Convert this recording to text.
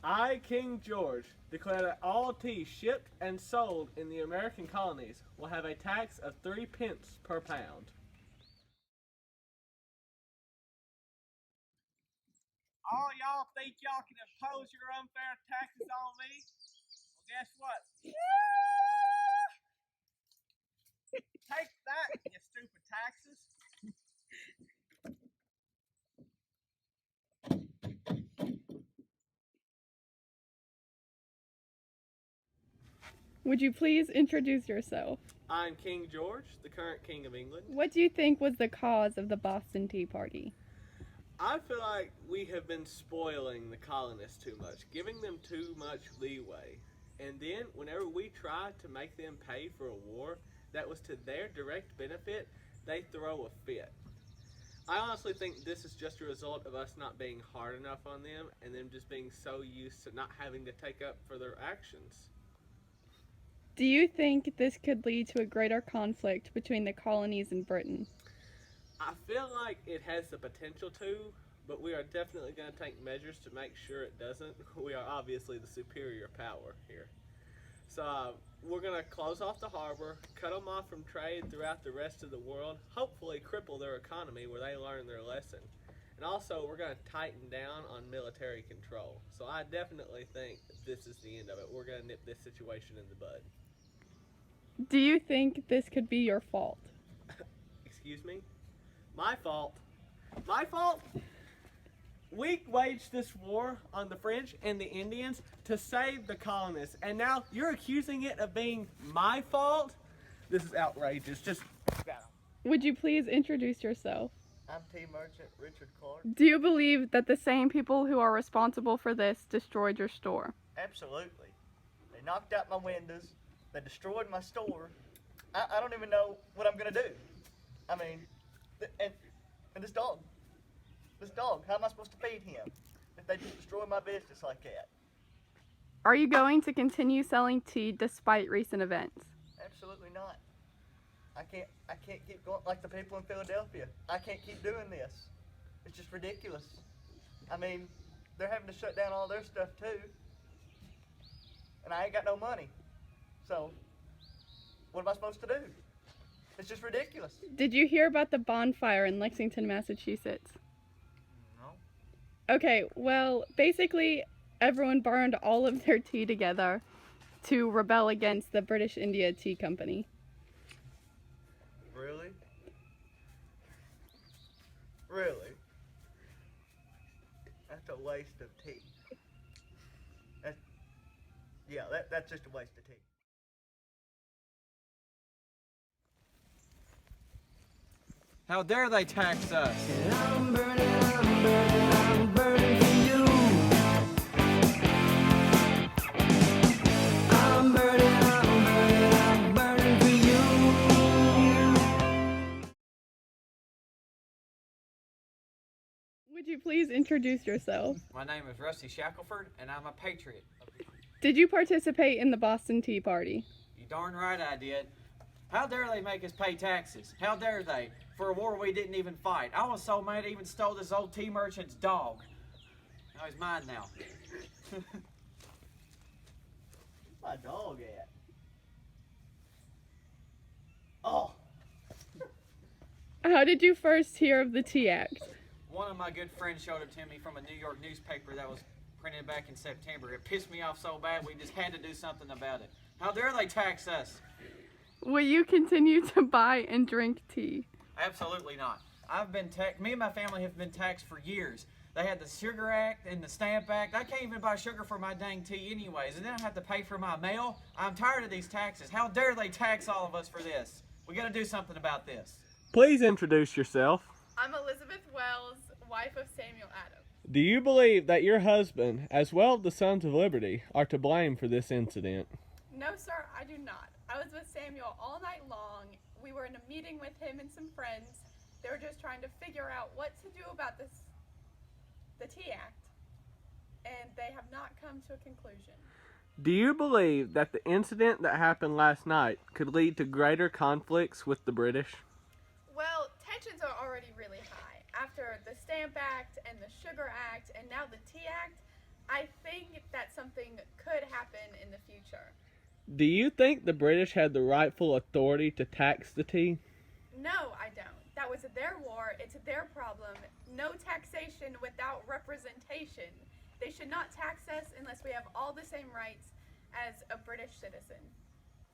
I, King George, declare that all tea shipped and sold in the American colonies will have a tax of 3 pence per pound. All y'all think y'all can impose your unfair taxes on me? Well, guess what? Take that, you stupid taxes. Would you please introduce yourself? I'm King George, the current King of England. What do you think was the cause of the Boston Tea Party? I feel like we have been spoiling the colonists too much, giving them too much leeway. And then, whenever we try to make them pay for a war that was to their direct benefit, they throw a fit. I honestly think this is just a result of us not being hard enough on them and them just being so used to not having to take up for their actions. Do you think this could lead to a greater conflict between the colonies and Britain? I feel like it has the potential to, but we are definitely going to take measures to make sure it doesn't. We are obviously the superior power here. So we're going to close off the harbor, cut them off from trade throughout the rest of the world, hopefully cripple their economy where they learn their lesson. And also, we're going to tighten down on military control. So I definitely think this is the end of it. We're going to nip this situation in the bud. Do you think this could be your fault? Excuse me? My fault? My fault? We waged this war on the French and the Indians to save the colonists, and now you're accusing it of being my fault? This is outrageous. Just Would you please introduce yourself? I'm tea merchant Richard Clark. Do you believe that the same people who are responsible for this destroyed your store? Absolutely. They knocked out my windows. They destroyed my store. I don't even know what I'm going to do. I mean, and this dog, how am I supposed to feed him if they just destroy my business like that? Are you going to continue selling tea despite recent events? Absolutely not. I can't keep going like the people in Philadelphia. I can't keep doing this. It's just ridiculous. I mean, they're having to shut down all their stuff too. And I ain't got no money. So, what am I supposed to do? It's just ridiculous. Did you hear about the bonfire in Lexington, Massachusetts? No. Okay, well, basically, everyone burned all of their tea together to rebel against the British India Tea Company. Really? Really? That's a waste of tea. That's just a waste of tea. How dare they tax us? I'm burning for you. I'm burning for you. Would you please introduce yourself? My name is Rusty Shackelford, and I'm a patriot. Did you participate in the Boston Tea Party? You darn right I did. How dare they make us pay taxes? How dare they? For a war we didn't even fight. I was so mad I even stole this old tea merchant's dog. Now he's mine now. My dog at? Oh, How did you first hear of the Tea Act? One of my good friends showed it to me from a New York newspaper that was printed back in September. It pissed me off so bad we just had to do something about it. How dare they tax us? Will you continue to buy and drink tea? Absolutely not. Me and my family have been taxed for years. They had the Sugar Act and the Stamp Act. I can't even buy sugar for my dang tea anyways, and then I have to pay for my mail. I'm tired of these taxes. How dare they tax all of us for this? We gotta do something about this. Please introduce yourself. I'm Elizabeth Wells, wife of Samuel Adams. Do you believe that your husband, as well as the Sons of Liberty, are to blame for this incident? No, sir, I do not. I was with Samuel all night long. We were in a meeting with him and some friends. They were just trying to figure out what to do about the Tea Act, and they have not come to a conclusion. Do you believe that the incident that happened last night could lead to greater conflicts with the British? Well, tensions are already really high. After the Stamp Act and the Sugar Act and now the Tea Act, I think that something could happen in the future. Do you think the British had the rightful authority to tax the tea? No, I don't. That was their war. It's their problem. No taxation without representation. They should not tax us unless we have all the same rights as a British citizen.